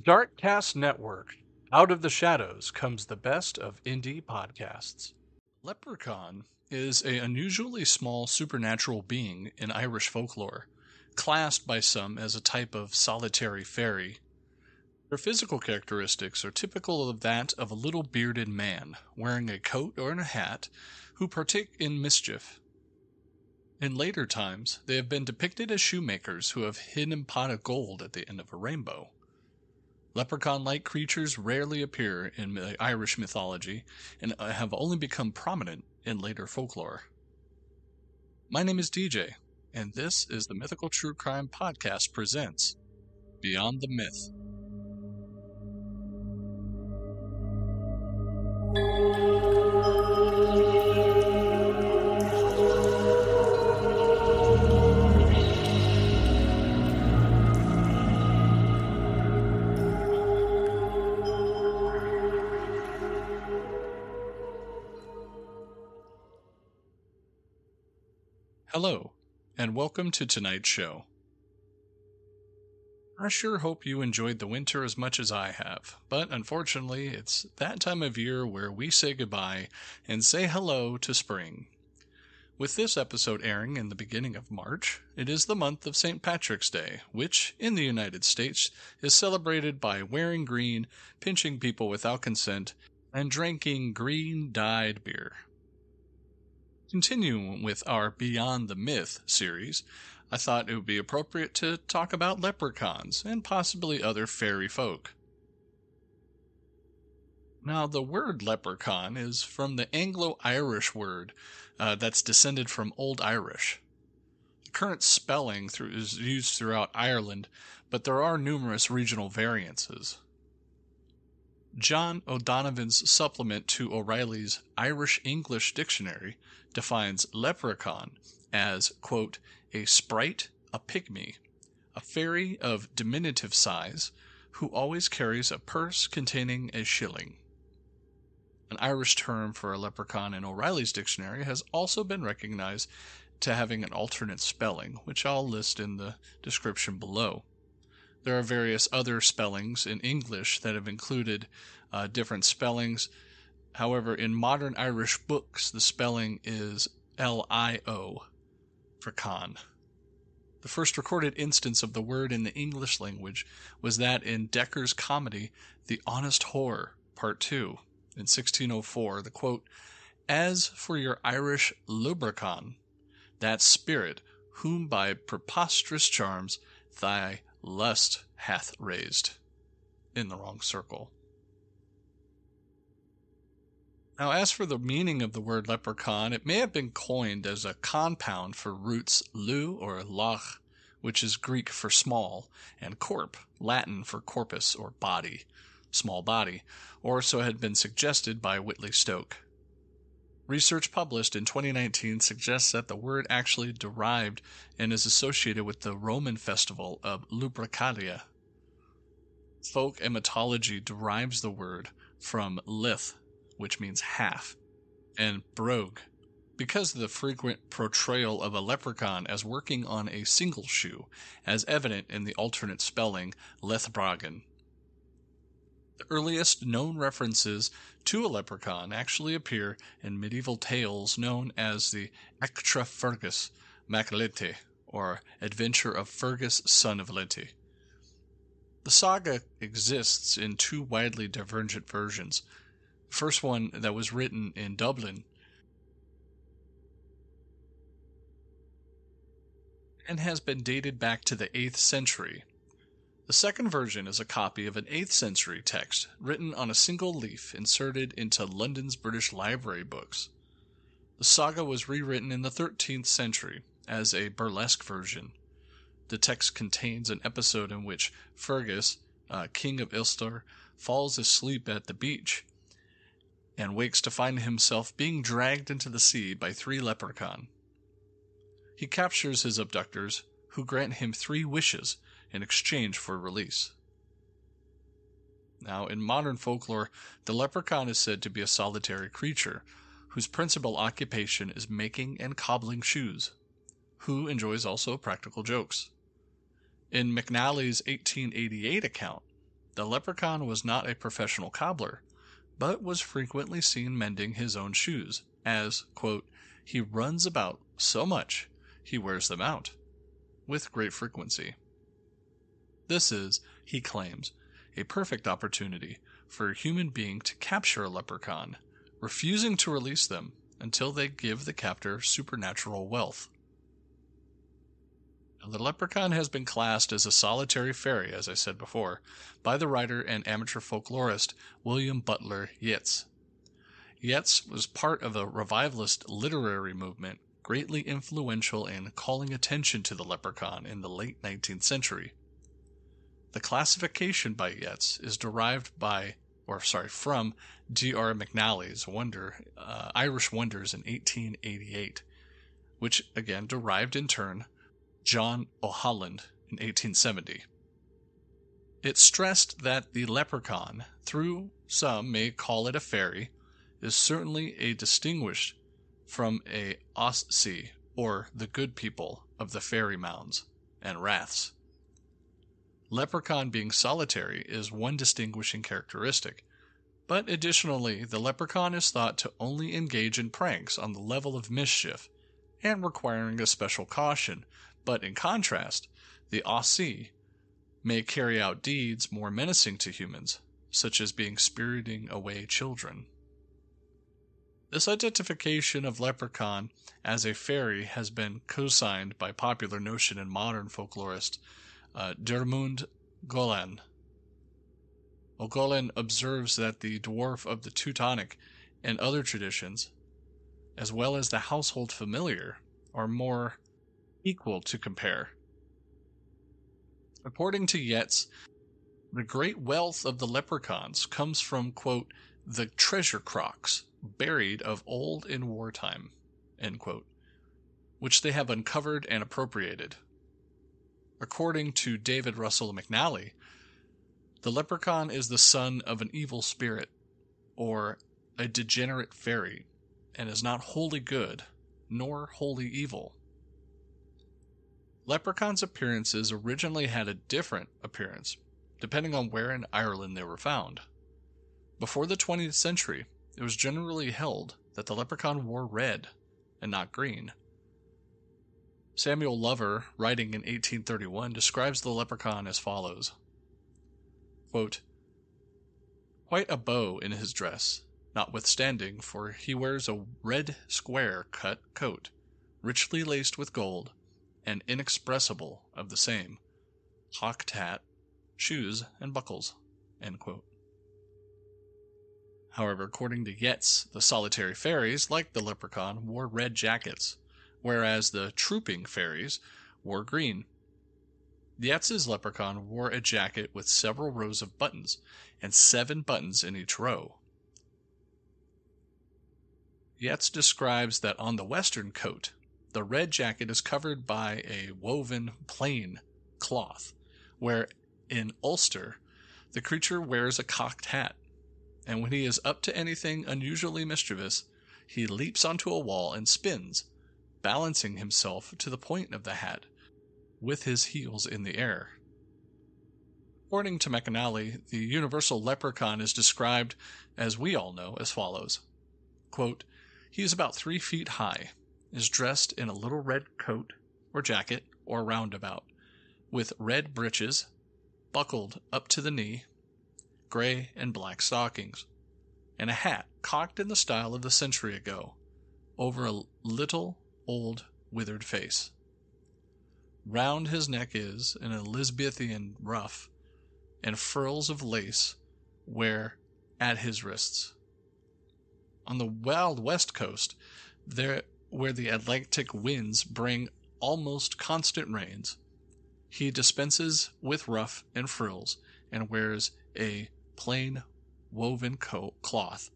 Darkcast Network. Out of the shadows comes the best of indie podcasts. Leprechaun is an unusually small supernatural being in Irish folklore, classed by some as a type of solitary fairy. Their physical characteristics are typical of that of a little bearded man, wearing a coat or a hat, who partake in mischief. In later times, they have been depicted as shoemakers who have hidden a pot of gold at the end of a rainbow. Leprechaun-like creatures rarely appear in the Irish mythology and have only become prominent in later folklore. My name is DJ, and this is the Mythical True Crime Podcast presents Beyond the Myth. Hello, and welcome to tonight's show. I sure hope you enjoyed the winter as much as I have, but unfortunately, it's that time of year where we say goodbye and say hello to spring. With this episode airing in the beginning of March, it is the month of St. Patrick's Day, which, in the United States, is celebrated by wearing green, pinching people without consent, and drinking green-dyed beer. Continuing with our Beyond the Myth series, I thought it would be appropriate to talk about leprechauns and possibly other fairy folk. Now, the word leprechaun is from the Anglo-Irish word that's descended from Old Irish. The current spelling is used throughout Ireland, but there are numerous regional variances. John O'Donovan's supplement to O'Reilly's Irish-English Dictionary defines leprechaun as, quote, a sprite, a pygmy, a fairy of diminutive size, who always carries a purse containing a shilling. An Irish term for a leprechaun in O'Reilly's dictionary has also been recognized to having an alternate spelling, which I'll list in the description below. There are various other spellings in English that have included different spellings. However, in modern Irish books, the spelling is L-I-O for con. The first recorded instance of the word in the English language was that in Decker's comedy, The Honest Whore, Part 2, in 1604, the quote, as for your Irish Leprechaun, that spirit whom by preposterous charms thy lust hath raised, in the wrong circle. Now, as for the meaning of the word leprechaun, it may have been coined as a compound for roots lu or lach, which is Greek for small, and corp, Latin for corpus or body, small body, or so had been suggested by Whitley Stoke. Research published in 2019 suggests that the word actually derived and is associated with the Roman festival of Lupercalia. Folk and mythology derives the word from lith, which means half, and brogue, because of the frequent portrayal of a leprechaun as working on a single shoe, as evident in the alternate spelling Lethbragan. The earliest known references to a leprechaun actually appear in medieval tales known as the Ectra Fergus Maclete, or Adventure of Fergus, son of Lete. The saga exists in two widely divergent versions. The first one that was written in Dublin and has been dated back to the 8th century. The second version is a copy of an 8th century text written on a single leaf inserted into London's British Library books. The saga was rewritten in the 13th century as a burlesque version. The text contains an episode in which Fergus, king of Ulster, falls asleep at the beach and wakes to find himself being dragged into the sea by 3 leprechaun. He captures his abductors, who grant him 3 wishes in exchange for release. Now, in modern folklore, the leprechaun is said to be a solitary creature, whose principal occupation is making and cobbling shoes, who enjoys also practical jokes. In McNally's 1888 account, the leprechaun was not a professional cobbler, but was frequently seen mending his own shoes, as, quote, he runs about so much he wears them out, with great frequency. This is, he claims, a perfect opportunity for a human being to capture a leprechaun, refusing to release them until they give the captor supernatural wealth. Now, the leprechaun has been classed as a solitary fairy, as I said before, by the writer and amateur folklorist William Butler Yeats. Yeats was part of a revivalist literary movement greatly influential in calling attention to the leprechaun in the late 19th century. The classification by Yeats is derived from D.R. McNally's Irish Wonders in 1888, which again derived in turn John O'Holland in 1870. It stressed that the leprechaun, though some may call it a fairy, is certainly a distinguished from a Ossi, or the good people of the fairy mounds and raths. Leprechaun being solitary is one distinguishing characteristic, but additionally the leprechaun is thought to only engage in pranks on the level of mischief and requiring a special caution, but in contrast, the Ossi may carry out deeds more menacing to humans, such as being spiriting away children. This identification of leprechaun as a fairy has been co-signed by popular notion and modern folklorist Dermund Golan. Golan observes that the dwarf of the Teutonic and other traditions, as well as the household familiar, are more equal to compare. According to Yeats, the great wealth of the leprechauns comes from, quote, the treasure crocks buried of old in wartime, end quote, which they have uncovered and appropriated. According to David Russell McNally, the leprechaun is the son of an evil spirit, or a degenerate fairy, and is not wholly good, nor wholly evil. Leprechauns' appearances originally had a different appearance, depending on where in Ireland they were found. Before the 20th century, it was generally held that the leprechaun wore red, and not green. Samuel Lover, writing in 1831, describes the leprechaun as follows. Quote, quite a beau in his dress, notwithstanding, for he wears a red square cut coat, richly laced with gold, and inexpressible of the same, cocked hat, shoes, and buckles. End quote. However, according to Yeats, the solitary fairies, like the leprechaun, wore red jackets, whereas the trooping fairies wore green. Yeats's leprechaun wore a jacket with several rows of buttons, and 7 buttons in each row. Yeats describes that on the western coat, the red jacket is covered by a woven plain cloth, where in Ulster, the creature wears a cocked hat, and when he is up to anything unusually mischievous, he leaps onto a wall and spins, balancing himself to the point of the hat, with his heels in the air. According to McAnally, the universal leprechaun is described, as we all know, as follows. Quote, he is about 3 feet high, is dressed in a little red coat, or jacket, or roundabout, with red breeches, buckled up to the knee, gray and black stockings, and a hat cocked in the style of the century ago, over a little old withered face. Round his neck is an Elizabethan ruff, and frills of lace wear at his wrists. On the wild west coast, where the Atlantic winds bring almost constant rains, he dispenses with ruff and frills, and wears a plain woven cloth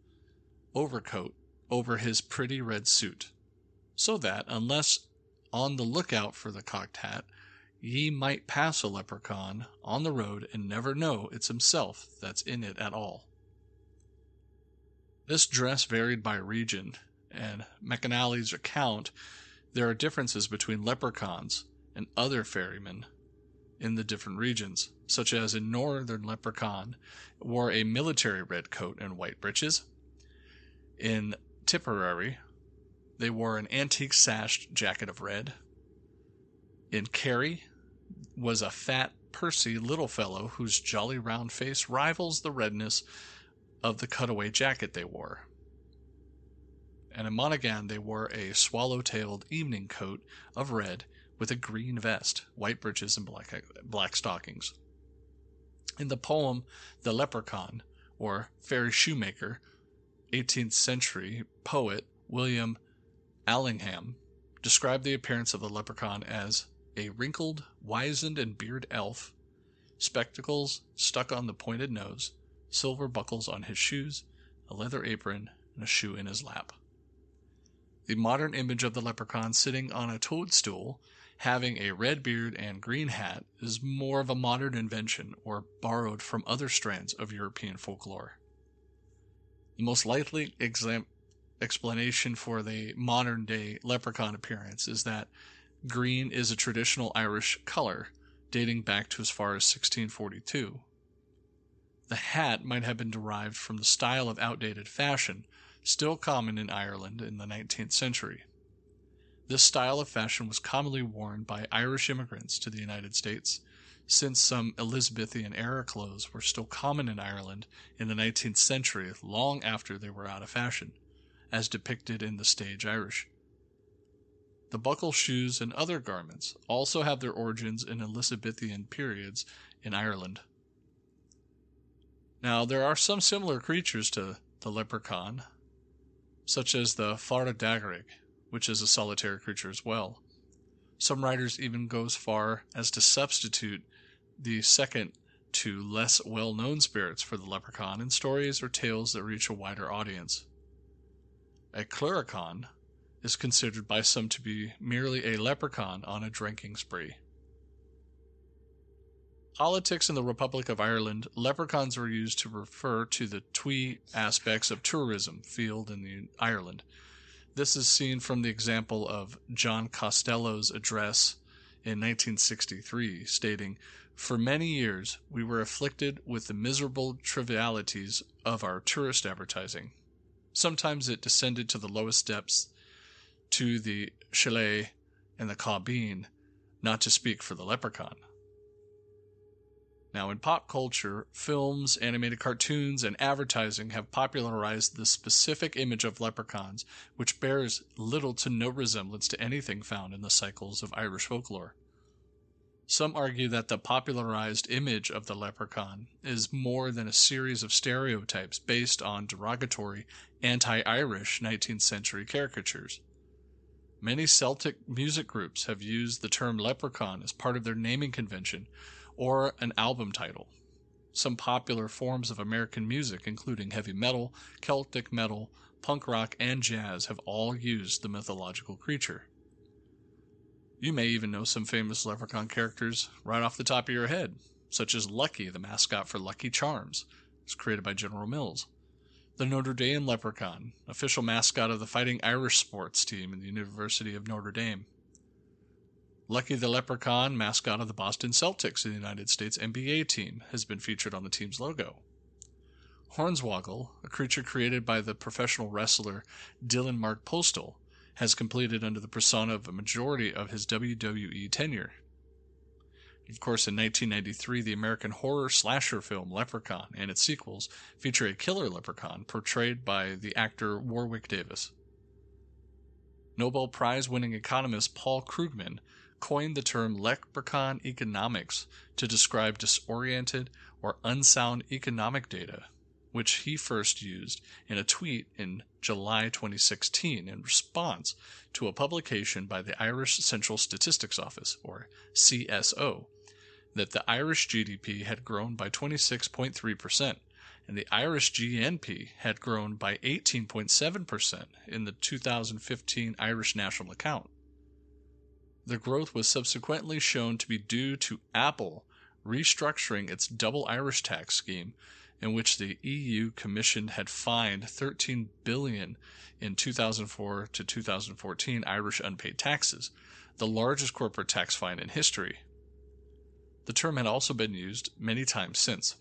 overcoat over his pretty red suit, so that, unless on the lookout for the cocked hat, ye might pass a leprechaun on the road and never know it's himself that's in it at all. This dress varied by region, and McAnally's account there are differences between leprechauns and other fairymen in the different regions, such as in northern Leprechaun wore a military red coat and white breeches. In Tipperary, they wore an antique sashed jacket of red. In Kerry was a fat, pursy little fellow whose jolly round face rivals the redness of the cutaway jacket they wore. And in Monaghan they wore a swallow-tailed evening coat of red with a green vest, white breeches, and black stockings. In the poem The Leprechaun, or Fairy Shoemaker, 18th century poet William Allingham described the appearance of the leprechaun as a wrinkled, wizened, and bearded elf, spectacles stuck on the pointed nose, silver buckles on his shoes, a leather apron, and a shoe in his lap. The modern image of the leprechaun sitting on a toadstool, having a red beard and green hat, is more of a modern invention or borrowed from other strands of European folklore. The most likely explanation for the modern-day leprechaun appearance is that green is a traditional Irish color, dating back to as far as 1642. The hat might have been derived from the style of outdated fashion, still common in Ireland in the 19th century. This style of fashion was commonly worn by Irish immigrants to the United States, since some Elizabethan-era clothes were still common in Ireland in the 19th century, long after they were out of fashion, as depicted in the stage Irish. The buckle shoes and other garments also have their origins in Elizabethan periods in Ireland. Now, there are some similar creatures to the leprechaun, such as the Fara Dagrig, which is a solitary creature as well. Some writers even go as far as to substitute the second to less well-known spirits for the leprechaun in stories or tales that reach a wider audience. A clurachaun is considered by some to be merely a leprechaun on a drinking spree. Politics in the Republic of Ireland, leprechauns were used to refer to the twee aspects of tourism field in Ireland. This is seen from the example of John Costello's address in 1963, stating, "For many years we were afflicted with the miserable trivialities of our tourist advertising. Sometimes it descended to the lowest depths, to the chalet and the caubeen, not to speak for the leprechaun." Now, in pop culture, films, animated cartoons, and advertising have popularized the specific image of leprechauns, which bears little to no resemblance to anything found in the cycles of Irish folklore. Some argue that the popularized image of the leprechaun is more than a series of stereotypes based on derogatory, anti-Irish 19th century caricatures. Many Celtic music groups have used the term leprechaun as part of their naming convention or an album title. Some popular forms of American music, including heavy metal, Celtic metal, punk rock, and jazz, have all used the mythological creature. You may even know some famous leprechaun characters right off the top of your head, such as Lucky, the mascot for Lucky Charms. It's created by General Mills. The Notre Dame Leprechaun, official mascot of the Fighting Irish sports team in the University of Notre Dame. Lucky the Leprechaun, mascot of the Boston Celtics in the United States NBA team, has been featured on the team's logo. Hornswoggle, a creature created by the professional wrestler Dylan Mark Postal, has completed under the persona of a majority of his WWE tenure. Of course, in 1993, the American horror slasher film Leprechaun and its sequels feature a killer leprechaun portrayed by the actor Warwick Davis. Nobel Prize-winning economist Paul Krugman coined the term leprechaun economics to describe disoriented or unsound economic data, which he first used in a tweet in July 2016 in response to a publication by the Irish Central Statistics Office, or CSO, that the Irish GDP had grown by 26.3% and the Irish GNP had grown by 18.7% in the 2015 Irish National Account. The growth was subsequently shown to be due to Apple restructuring its double Irish tax scheme, in which the EU Commission had fined $13 billion in 2004 to 2014 Irish unpaid taxes, the largest corporate tax fine in history. The term had also been used many times since.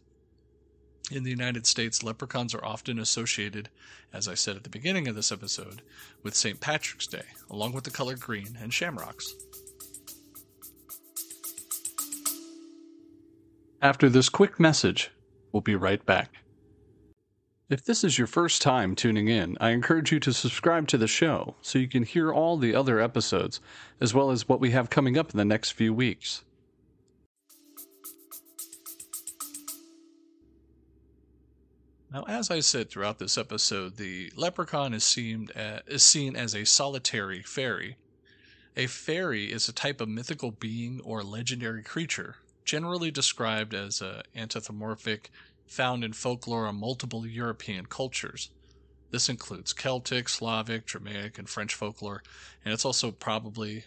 In the United States, leprechauns are often associated, as I said at the beginning of this episode, with St. Patrick's Day, along with the color green and shamrocks. After this quick message, we'll be right back. If this is your first time tuning in, I encourage you to subscribe to the show so you can hear all the other episodes, as well as what we have coming up in the next few weeks. Now, as I said throughout this episode, the leprechaun is seen as a solitary fairy. A fairy is a type of mythical being or legendary creature, generally described as anthropomorphic, found in folklore of multiple European cultures. This includes Celtic, Slavic, Germanic, and French folklore, and it's also probably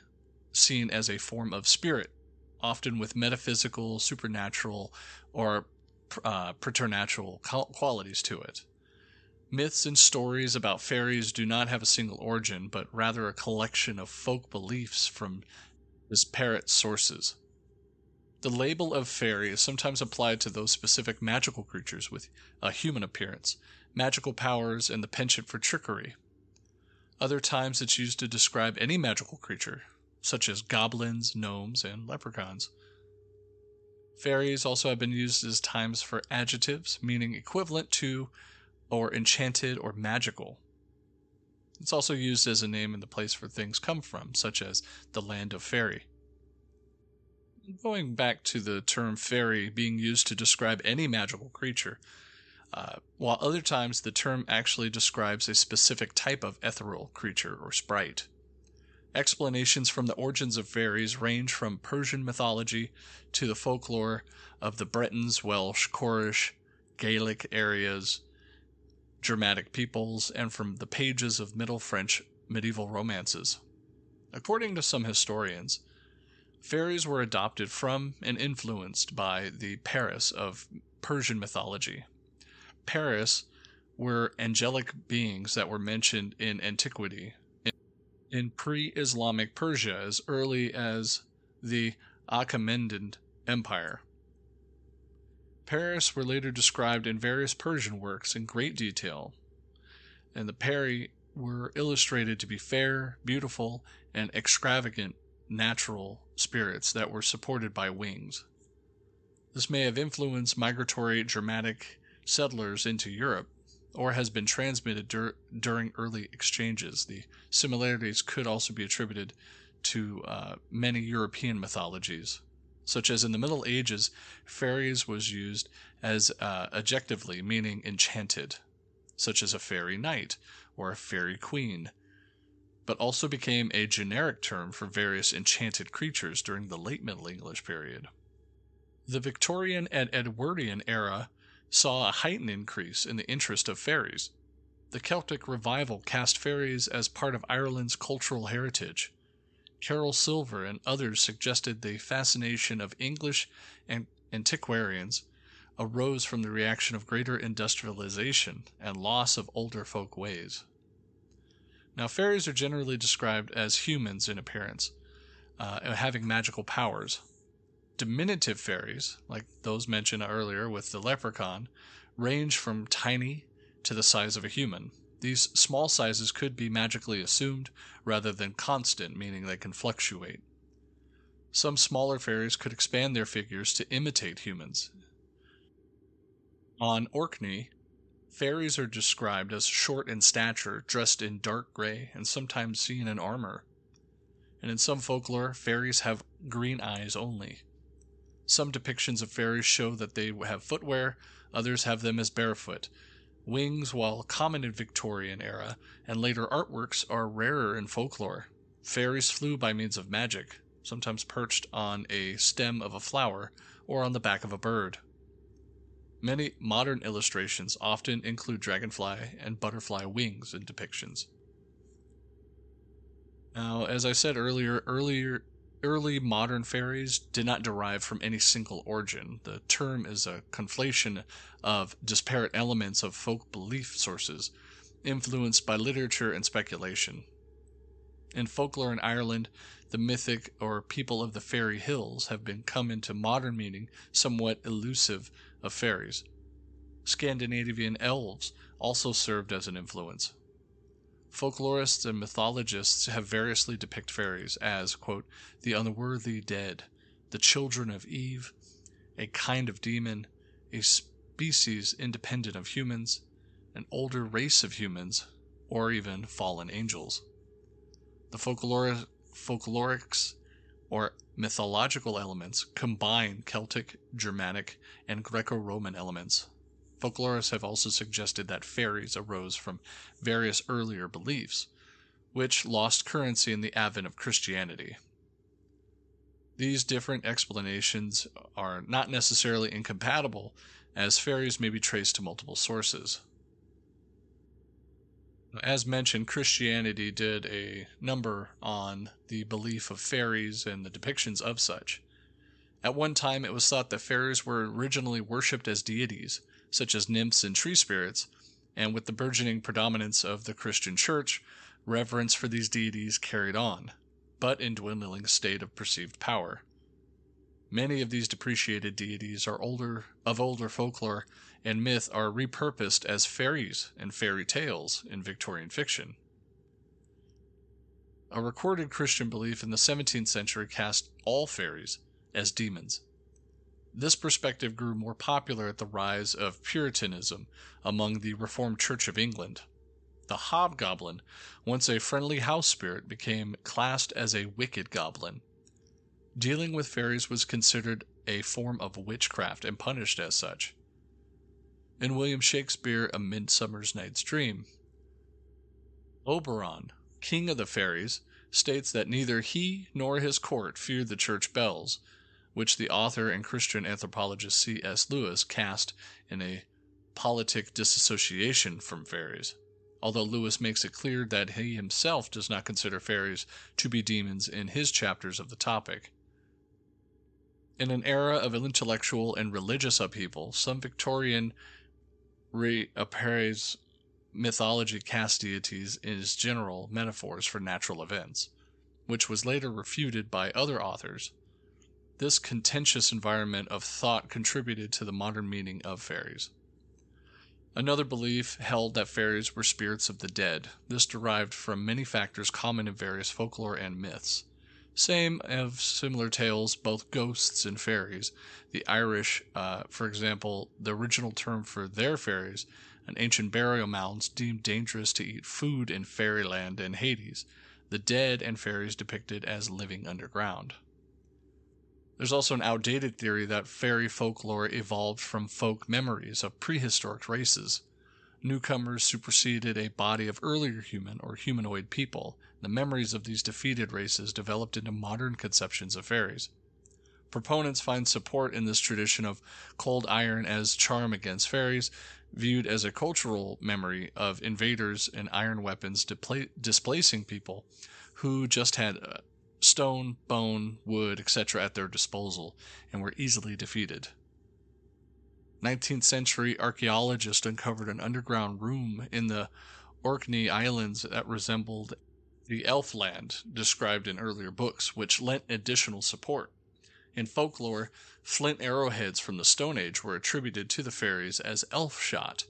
seen as a form of spirit, often with metaphysical, supernatural, or preternatural qualities to it. Myths and stories about fairies do not have a single origin, but rather a collection of folk beliefs from disparate sources. The label of fairy is sometimes applied to those specific magical creatures with a human appearance, magical powers, and the penchant for trickery. Other times it's used to describe any magical creature, such as goblins, gnomes, and leprechauns. Fairies also have been used as times for adjectives, meaning equivalent to, or enchanted, or magical. It's also used as a name in the place where things come from, such as the land of fairy. Going back to the term fairy being used to describe any magical creature, while other times the term actually describes a specific type of ethereal creature or sprite. Explanations from the origins of fairies range from Persian mythology to the folklore of the Bretons, Welsh, Cornish, Gaelic areas, Germanic peoples, and from the pages of Middle French medieval romances. According to some historians, fairies were adopted from and influenced by the Paris of Persian mythology. Paris were angelic beings that were mentioned in antiquity in pre-Islamic Persia as early as the Achaemenid Empire. Paris were later described in various Persian works in great detail, and the Peri were illustrated to be fair, beautiful, and extravagant natural spirits that were supported by wings. This may have influenced migratory Germanic settlers into Europe, or has been transmitted during early exchanges. The similarities could also be attributed to many European mythologies, such as in the Middle Ages, fairies was used as adjectively, meaning enchanted, such as a fairy knight or a fairy queen, but also became a generic term for various enchanted creatures during the late Middle English period. The Victorian and Edwardian era saw a heightened increase in the interest of fairies. The Celtic revival cast fairies as part of Ireland's cultural heritage. Carol Silver and others suggested the fascination of English and antiquarians arose from the reaction of greater industrialization and loss of older folk ways. Now, fairies are generally described as humans in appearance, having magical powers. Diminutive fairies, like those mentioned earlier with the leprechaun, range from tiny to the size of a human. These small sizes could be magically assumed rather than constant, meaning they can fluctuate. Some smaller fairies could expand their figures to imitate humans. On Orkney, fairies are described as short in stature, dressed in dark gray, and sometimes seen in armor. And in some folklore, fairies have green eyes only. Some depictions of fairies show that they have footwear, others have them as barefoot. Wings, while common in Victorian era, and later artworks are rarer in folklore. Fairies flew by means of magic, sometimes perched on a stem of a flower or on the back of a bird. Many modern illustrations often include dragonfly and butterfly wings in depictions. Now, as I said early modern fairies did not derive from any single origin. The term is a conflation of disparate elements of folk belief sources, influenced by literature and speculation. In folklore in Ireland, the mythic or people of the fairy hills have become into modern meaning somewhat elusive of fairies. Scandinavian elves also served as an influence. Folklorists and mythologists have variously depicted fairies as, quote, the unworthy dead, the children of Eve, a kind of demon, a species independent of humans, an older race of humans, or even fallen angels. The folklorics or mythological elements combine Celtic, Germanic, and Greco Roman elements. Folklorists have also suggested that fairies arose from various earlier beliefs, which lost currency in the advent of Christianity. These different explanations are not necessarily incompatible, as fairies may be traced to multiple sources. As mentioned, Christianity did a number on the belief of fairies and the depictions of such. At one time, it was thought that fairies were originally worshipped as deities, such as nymphs and tree spirits, and with the burgeoning predominance of the Christian Church, reverence for these deities carried on, but in dwindling state of perceived power. Many of these depreciated deities are older folklore and myth are repurposed as fairies and fairy tales in Victorian fiction. A recorded Christian belief in the 17th century cast all fairies as demons. This perspective grew more popular at the rise of Puritanism among the Reformed Church of England. The hobgoblin, once a friendly house spirit, became classed as a wicked goblin. Dealing with fairies was considered a form of witchcraft and punished as such. In William Shakespeare, A Midsummer's Night's Dream, Oberon, king of the fairies, states that neither he nor his court feared the church bells, which the author and Christian anthropologist C.S. Lewis cast in a politic disassociation from fairies, although Lewis makes it clear that he himself does not consider fairies to be demons in his chapters of the topic. In an era of intellectual and religious upheaval, some Victorian reappraise mythology cast deities as general metaphors for natural events, which was later refuted by other authors. This contentious environment of thought contributed to the modern meaning of fairies. Another belief held that fairies were spirits of the dead. This derived from many factors common in various folklore and myths. Same of similar tales, both ghosts and fairies. The Irish, for example, the original term for their fairies, an ancient burial mounds deemed dangerous to eat food in fairyland and Hades. The dead and fairies depicted as living underground. There's also an outdated theory that fairy folklore evolved from folk memories of prehistoric races. Newcomers superseded a body of earlier human or humanoid people. The memories of these defeated races developed into modern conceptions of fairies. Proponents find support in this tradition of cold iron as charm against fairies, viewed as a cultural memory of invaders and iron weapons displacing people who just had stone, bone, wood, etc. at their disposal and were easily defeated. 19th century archaeologists uncovered an underground room in the Orkney Islands that resembled the Elfland described in earlier books, which lent additional support. In folklore, flint arrowheads from the Stone Age were attributed to the fairies as elf shot,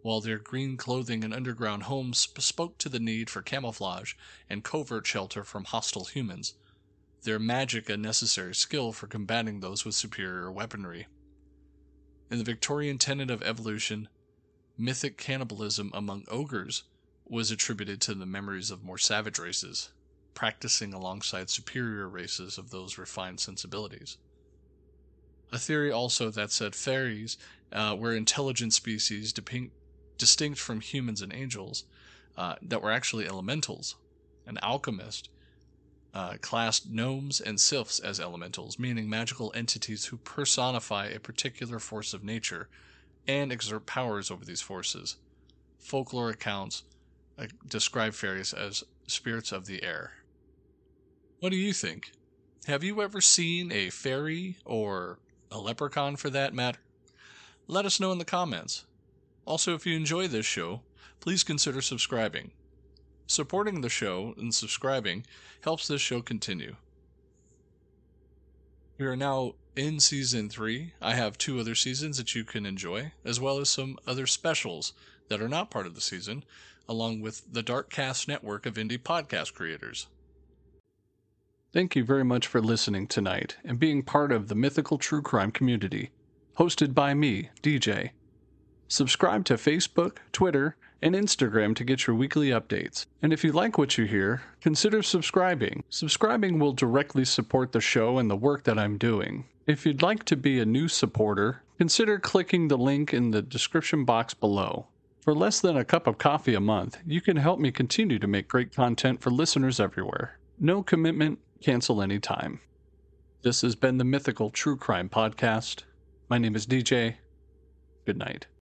while their green clothing and underground homes spoke to the need for camouflage and covert shelter from hostile humans, their magic a necessary skill for combating those with superior weaponry. In the Victorian tenet of evolution, mythic cannibalism among ogres was attributed to the memories of more savage races, practicing alongside superior races of those refined sensibilities. A theory also that said fairies were intelligent species distinct from humans and angels that were actually elementals. An alchemist classed gnomes and sylphs as elementals, meaning magical entities who personify a particular force of nature and exert powers over these forces. Folklore accounts describe fairies as spirits of the air. What do you think? Have you ever seen a fairy or a leprechaun for that matter? Let us know in the comments. Also, if you enjoy this show, please consider subscribing. Supporting the show and subscribing helps this show continue. We are now in season 3. I have 2 other seasons that you can enjoy, as well as some other specials that are not part of the season, along with the Darkcast network of indie podcast creators. Thank you very much for listening tonight and being part of the Mythical True Crime community, hosted by me, DJ. Subscribe to Facebook, Twitter, and Instagram to get your weekly updates. And if you like what you hear, consider subscribing. Subscribing will directly support the show and the work that I'm doing. If you'd like to be a new supporter, consider clicking the link in the description box below. For less than a cup of coffee a month, you can help me continue to make great content for listeners everywhere. No commitment, cancel anytime. This has been the Mythical True Crime Podcast. My name is DJ. Good night.